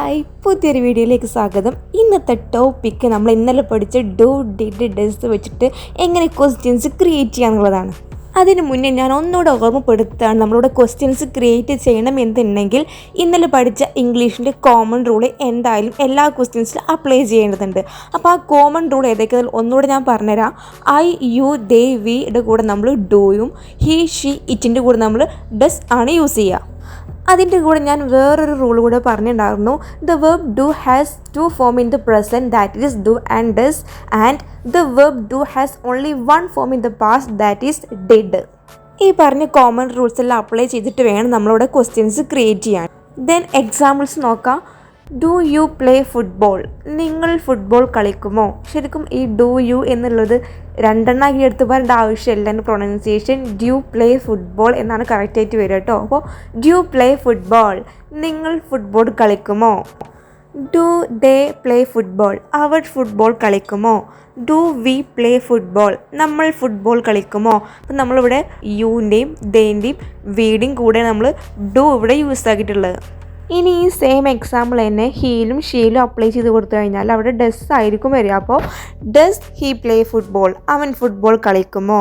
Hi, പുതിയൊരു വീഡിയോയിലേക്ക് സ്വാഗതം. ഇന്നത്തെ ടോപ്പിക്ക് നമ്മൾ ഇന്നലെ പഠിച്ച ഡു ഡിഡ് ഡസ് വെച്ചിട്ട് എങ്ങനെ ക്വസ്റ്റ്യൻസ് ക്രിയേറ്റ് ചെയ്യാന്നുള്ളതാണ്. അതിന് മുന്നേ ഞാൻ ഒന്നുകൂടെ ഓർമ്മപ്പെടുത്തുകയാണ്, നമ്മളിവിടെ ക്വസ്റ്റ്യൻസ് ക്രിയേറ്റ് ചെയ്യണം എന്നുണ്ടെങ്കിൽ ഇന്നലെ പഠിച്ച ഇംഗ്ലീഷിൻ്റെ കോമൺ റൂൾ എന്തായാലും എല്ലാ ക്വസ്റ്റ്യൻസിലും അപ്ലൈ ചെയ്യേണ്ടതുണ്ട്. അപ്പോൾ ആ കോമൺ റൂൾ ഏതൊക്കെ ഒന്നുകൂടെ ഞാൻ പറഞ്ഞുതരാം. ഐ യു ദേ വിയുടെ കൂടെ നമ്മൾ ഡൂയും ഹി ഷീ ഇറ്റിൻ്റെ കൂടെ നമ്മൾ ഡസ് ആണ് യൂസ് ചെയ്യുക. അതിൻ്റെ കൂടെ ഞാൻ വേറൊരു റൂൾ കൂടെ പറഞ്ഞിട്ടുണ്ടായിരുന്നു. The verb do has to form in the present, that is do and does, and the verb do has only one form in the past, that is did. ഈ പറഞ്ഞ കോമൺ റൂൾസ് എല്ലാം apply ചെയ്തിട്ട് വേണം നമ്മളിവിടെ questions create ചെയ്യാൻ. Then examples നോക്കാം. Do you play football? നിങ്ങൾ football കളിക്കുമോ? ശരിക്കും ഈ ഡു യു എന്നുള്ളത് രണ്ടെണ്ണാക്കി എടുത്ത് പറയേണ്ട ആവശ്യമില്ല. എൻ്റെ പ്രൊനൗൺസിയേഷൻ ഡ്യൂ പ്ലേ ഫുട്ബോൾ എന്നാണ് കറക്റ്റായിട്ട് വരിക കേട്ടോ. അപ്പോൾ ഡ്യൂ പ്ലേ ഫുട്ബോൾ, നിങ്ങൾ ഫുട്ബോൾ കളിക്കുമോ? Do they play football? അവർ ഫുട്ബോൾ കളിക്കുമോ? Do we play football? നമ്മൾ ഫുട്ബോൾ കളിക്കുമോ? അപ്പം നമ്മളിവിടെ യുവിൻ്റെയും ദേൻ്റെയും വീടിയും കൂടെ നമ്മൾ ഡു ഇവിടെ യൂസ് ആക്കിയിട്ടുള്ളത്. ഇനി ഈ സെയിം എക്സാമ്പിൾ തന്നെ ഹീലും ഷീലും അപ്ലൈ ചെയ്ത് കൊടുത്തു കഴിഞ്ഞാൽ അവിടെ ഡസ് ആയിരിക്കും വരിക. അപ്പോൾ ഡസ് ഹീ പ്ലേ ഫുട്ബോൾ? അവൻ ഫുട്ബോൾ കളിക്കുമോ?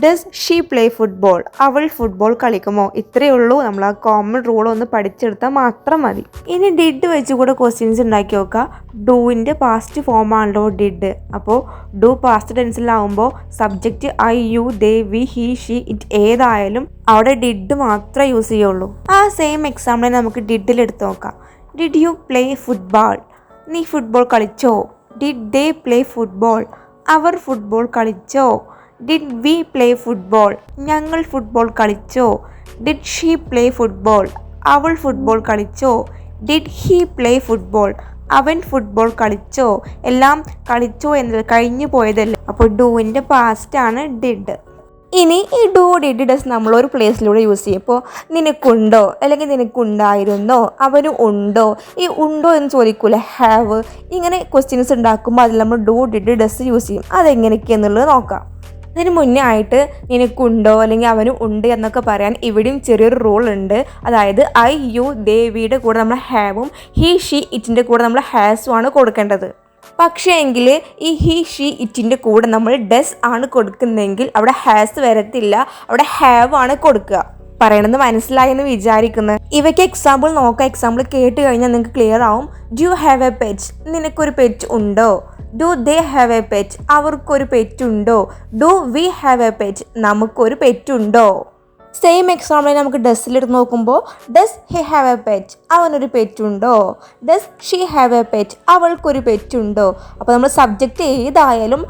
Does she play football? അവൾ ഫുട്ബോൾ കളിക്കുമോ? ഇത്രയേ ഉള്ളൂ. നമ്മൾ ആ കോമൺ റൂൾ ഒന്ന് പഠിച്ചെടുത്താൽ മാത്രം മതി. ഇനി ഡിഡ് വെച്ച് കൂടെ ക്വസ്റ്റ്യൻസ് ഉണ്ടാക്കി നോക്കുക. ഡൂവിൻ്റെ പാസ്റ്റ് ഫോമാണല്ലോ ഡിഡ്. അപ്പോൾ ഡു പാസ്റ്റ് ടെൻസിലാവുമ്പോൾ subject I you they we he she it ഏതായാലും അവിടെ ഡിഡ് മാത്രമേ യൂസ് ചെയ്യുള്ളൂ. ആ സെയിം എക്സാമ്പിൾ നമുക്ക് ഡിഡിൽ എടുത്ത് നോക്കാം. Did you play football? നീ ഫുട്ബോൾ കളിച്ചോ? Did they play football? അവർ ഫുട്ബോൾ കളിച്ചോ? Did we play football? ഞങ്ങൾ ഫുട്ബോൾ കളിച്ചോ? Did she play football? അവൾ ഫുട്ബോൾ കളിച്ചോ? Did he play football? അവൻ ഫുട്ബോൾ കളിച്ചോ? എല്ലാം കളിച്ചോ എന്നത് കഴിഞ്ഞു പോയതല്ലേ. അപ്പോൾ ഡൂവിൻ്റെ പാസ്റ്റാണ് ഡിഡ്. ഇനി ഈ ഡു ഡിഡ് ഡസ് നമ്മളൊരു പ്ലേസിലൂടെ യൂസ് ചെയ്യും. ഇപ്പോൾ നിനക്കുണ്ടോ, അല്ലെങ്കിൽ നിനക്കുണ്ടായിരുന്നോ, അവന് ഉണ്ടോ. ഈ ഉണ്ടോ എന്ന് ചോദിക്കൂല, ഹാവ്. ഇങ്ങനെ ക്വസ്റ്റ്യൻസ് ഉണ്ടാക്കുമ്പോൾ അതിൽ നമ്മൾ ഡു ഡിഡ് ഡസ് യൂസ് ചെയ്യും. അതെങ്ങനെയൊക്കെയെന്നുള്ളത് നോക്കാം. അതിന് മുന്നേ ആയിട്ട് നിനക്കുണ്ടോ അല്ലെങ്കിൽ അവന് ഉണ്ട് എന്നൊക്കെ പറയാൻ ഇവിടെയും ചെറിയൊരു റൂൾ ഉണ്ട്. അതായത് ഐ യു ദേ വിയുടെ കൂടെ നമ്മൾ ഹാവും ഹി ഷീ ഇറ്റിൻ്റെ കൂടെ നമ്മൾ ഹാസും ആണ് കൊടുക്കേണ്ടത്. പക്ഷേ എങ്കിൽ ഈ ഹി ഷീ ഇറ്റിൻ്റെ കൂടെ നമ്മൾ ഡസ് ആണ് കൊടുക്കുന്നതെങ്കിൽ അവിടെ ഹാസ് വരത്തില്ല, അവിടെ ഹാവ് ആണ് കൊടുക്കുക. പറയണമെന്ന് മനസ്സിലായെന്ന് വിചാരിക്കുന്നത്. ഇവയ്ക്ക് എക്സാമ്പിൾ നോക്കാം. എക്സാമ്പിൾ കേട്ട് കഴിഞ്ഞാൽ നിങ്ങൾക്ക് ക്ലിയർ ആവും. Do you have a pet? നിനക്കൊരു പെറ്റ് ഉണ്ടോ? Do they have a pet? അവർക്കൊരു പെറ്റുണ്ടോ? Do we have a pet? നമുക്കൊരു പെറ്റുണ്ടോ? സെയിം എക്സാമ്പിൾ നമുക്ക് ഡസ്സിലെടുത്ത് നോക്കുമ്പോൾ does he have a pet? അവനൊരു പെറ്റുണ്ടോ? Does she have a pet? അവൾക്കൊരു പെറ്റുണ്ടോ? അപ്പോൾ നമ്മൾ സബ്ജക്റ്റ് ഏതായാലും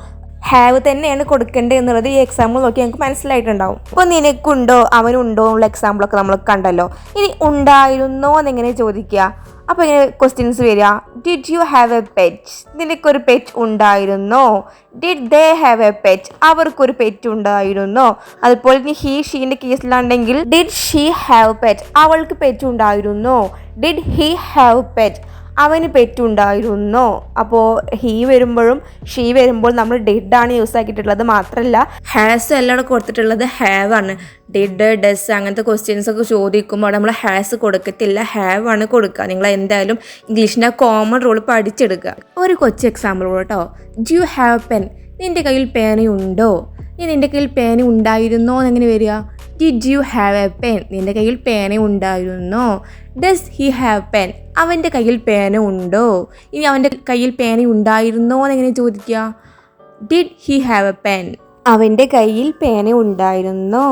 ഹാവ് തന്നെയാണ് കൊടുക്കേണ്ടത് എന്നുള്ളത് ഈ എക്സാമ്പിൾ നോക്കി ഞങ്ങൾക്ക് മനസ്സിലായിട്ടുണ്ടാവും. അപ്പോൾ നിനക്കുണ്ടോ അവനുണ്ടോ എന്നുള്ള എക്സാമ്പിളൊക്കെ നമ്മൾ കണ്ടല്ലോ. ഇനി ഉണ്ടായിരുന്നോ എന്നെങ്ങനെ ചോദിക്കുക? അപ്പോൾ ഇങ്ങനെ ക്വസ്റ്റ്യൻസ് വരിക. Did you have a pet? നിനക്കൊരു പെറ്റ് ഉണ്ടായിരുന്നോ? Did they have a pet? അവർക്കൊരു പെറ്റ് ഉണ്ടായിരുന്നോ? അതുപോലെ ഇനി ഹീ ഷീൻ്റെ കേസിലാണെങ്കിൽ ഡിഡ് ഷീ ഹാവ് പെറ്റ്? അവൾക്ക് പെറ്റ് ഉണ്ടായിരുന്നോ? Did he have pet? അവന് പെറ്റുണ്ടായിരുന്നോ? അപ്പോൾ ഹീ വരുമ്പോഴും ഷീ വരുമ്പോൾ നമ്മൾ ഡിഡാണ് യൂസ് ആക്കിയിട്ടുള്ളത്. മാത്രമല്ല ഹാസ് എല്ലാം കൊടുത്തിട്ടുള്ളത് ഹാവ് ആണ്. ഡിഡ് ഡസ് അങ്ങനത്തെ ക്വസ്റ്റ്യൻസ് ഒക്കെ ചോദിക്കുമ്പോൾ നമ്മൾ ഹാസ് കൊടുക്കത്തില്ല, ഹാവ് ആണ് കൊടുക്കുക. നിങ്ങൾ എന്തായാലും ഇംഗ്ലീഷിൻ്റെ കോമൺ റൂൾ പഠിച്ചെടുക്കുക. ഒരു കൊച്ചു എക്സാമ്പിൾ കേട്ടോ. Do you have pen? നിൻ്റെ കയ്യിൽ പേനയുണ്ടോ? നിൻ്റെ കയ്യിൽ പേന ഉണ്ടായിരുന്നോ എന്നെങ്ങനെ വരിക? Did you have A pen? നിൻ്റെ കയ്യിൽ പേന ഉണ്ടായിരുന്നോ? Does he have pen? അവൻ്റെ കയ്യിൽ പേന ഉണ്ടോ? ഇനി അവൻ്റെ കയ്യിൽ പേന ഉണ്ടായിരുന്നോ എന്നെങ്ങനെ ചോദിക്കുക? Did he have A pen? അവൻ്റെ കയ്യിൽ പേന ഉണ്ടായിരുന്നോ?